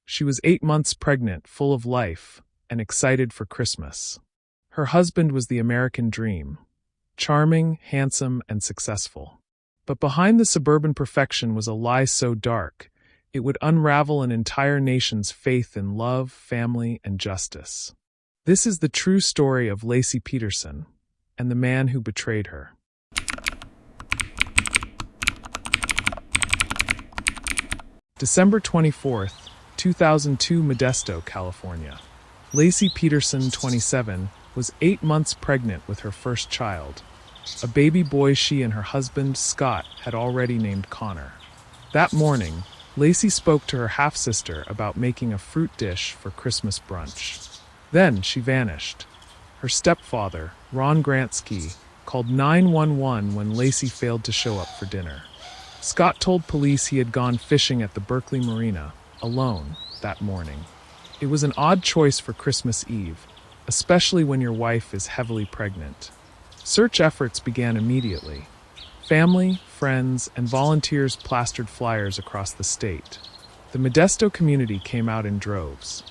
She was 8 months pregnant, full of life, and excited for Christmas. Her husband was the American dream, charming, handsome, and successful. But behind the suburban perfection was a lie so dark, it would unravel an entire nation's faith in love, family, and justice. This is the true story of Laci Peterson and the man who betrayed her. December 24th, 2002, Modesto, California. Laci Peterson, 27, was 8 months pregnant with her first child, a baby boy she and her husband, Scott, had already named Connor. That morning, Laci spoke to her half-sister about making a fruit dish for Christmas brunch. Then she vanished. Her stepfather, Ron Gransky, called 911 when Laci failed to show up for dinner. Scott told police he had gone fishing at the Berkeley Marina, alone, that morning. It was an odd choice for Christmas Eve, especially when your wife is heavily pregnant. Search efforts began immediately. Family, friends, and volunteers plastered flyers across the state. The Modesto community came out in droves.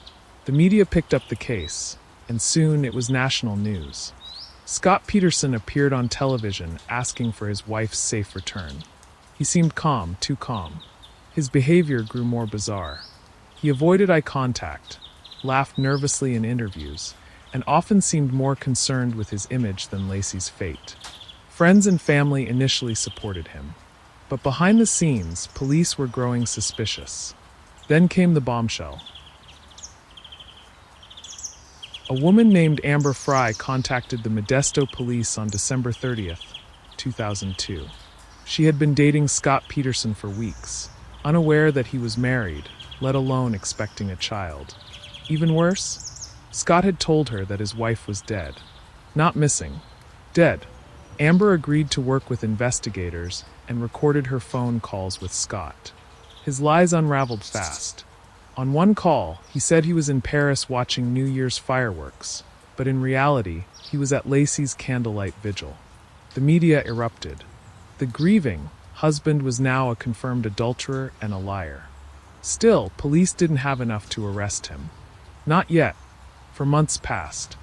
The media picked up the case, and soon it was national news. Scott Peterson appeared on television asking for his wife's safe return. He seemed calm, too calm. His behavior grew more bizarre. He avoided eye contact, laughed nervously in interviews, and often seemed more concerned with his image than Laci's fate. Friends and family initially supported him. But behind the scenes, police were growing suspicious. Then came the bombshell. A woman named Amber Frey contacted the Modesto police on December 30th, 2002. She had been dating Scott Peterson for weeks, unaware that he was married, let alone expecting a child. Even worse, Scott had told her that his wife was dead. Not missing, dead. Amber agreed to work with investigators and recorded her phone calls with Scott. His lies unraveled fast. On one call, he said he was in Paris watching New Year's fireworks, but in reality, he was at Laci's candlelight vigil. The media erupted. The grieving husband was now a confirmed adulterer and a liar. Still, police didn't have enough to arrest him. Not yet, for months passed.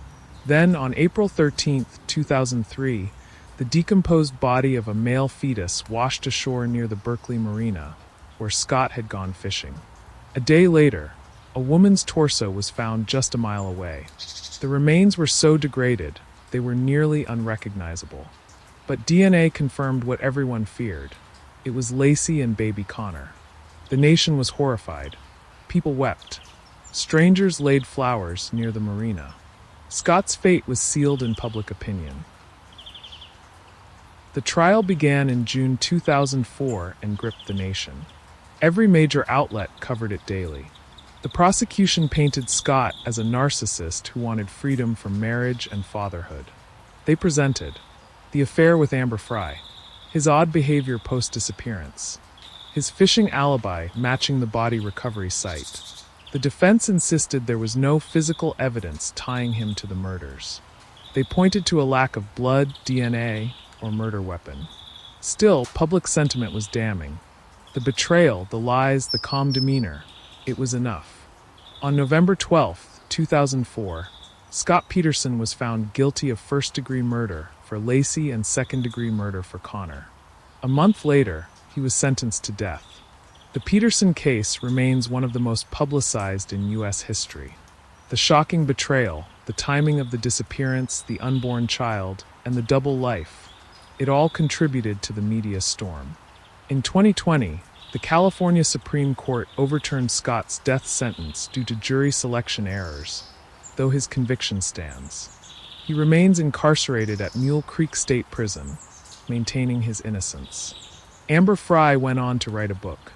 Then, on April 13, 2003, the decomposed body of a male fetus washed ashore near the Berkeley Marina, where Scott had gone fishing. A day later, a woman's torso was found just a mile away. The remains were so degraded, they were nearly unrecognizable. But DNA confirmed what everyone feared. It was Laci and baby Connor. The nation was horrified. People wept. Strangers laid flowers near the marina. Scott's fate was sealed in public opinion. The trial began in June 2004 and gripped the nation. Every major outlet covered it daily. The prosecution painted Scott as a narcissist who wanted freedom from marriage and fatherhood. They presented the affair with Amber Frey, his odd behavior post-disappearance, his fishing alibi matching the body recovery site. The defense insisted there was no physical evidence tying him to the murders. They pointed to a lack of blood, DNA, or murder weapon. Still, public sentiment was damning. The betrayal, the lies, the calm demeanor, it was enough. On November 12, 2004, Scott Peterson was found guilty of first-degree murder for Laci and second-degree murder for Connor. A month later, he was sentenced to death. The Peterson case remains one of the most publicized in U.S. history. The shocking betrayal, the timing of the disappearance, the unborn child, and the double life, it all contributed to the media storm. In 2020, the California Supreme Court overturned Scott's death sentence due to jury selection errors, though his conviction stands. He remains incarcerated at Mule Creek State Prison, maintaining his innocence. Amber Frey went on to write a book.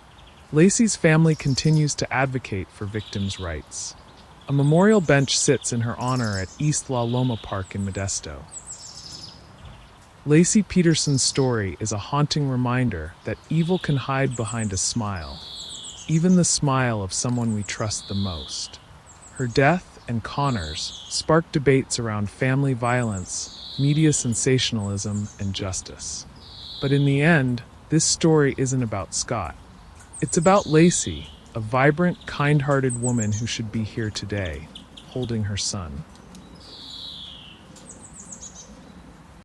Laci's family continues to advocate for victims' rights. A memorial bench sits in her honor at East La Loma Park in Modesto. Laci Peterson's story is a haunting reminder that evil can hide behind a smile, even the smile of someone we trust the most. Her death and Connor's sparked debates around family violence, media sensationalism, and justice. But in the end, this story isn't about Scott. It's about Laci, a vibrant, kind-hearted woman who should be here today, holding her son.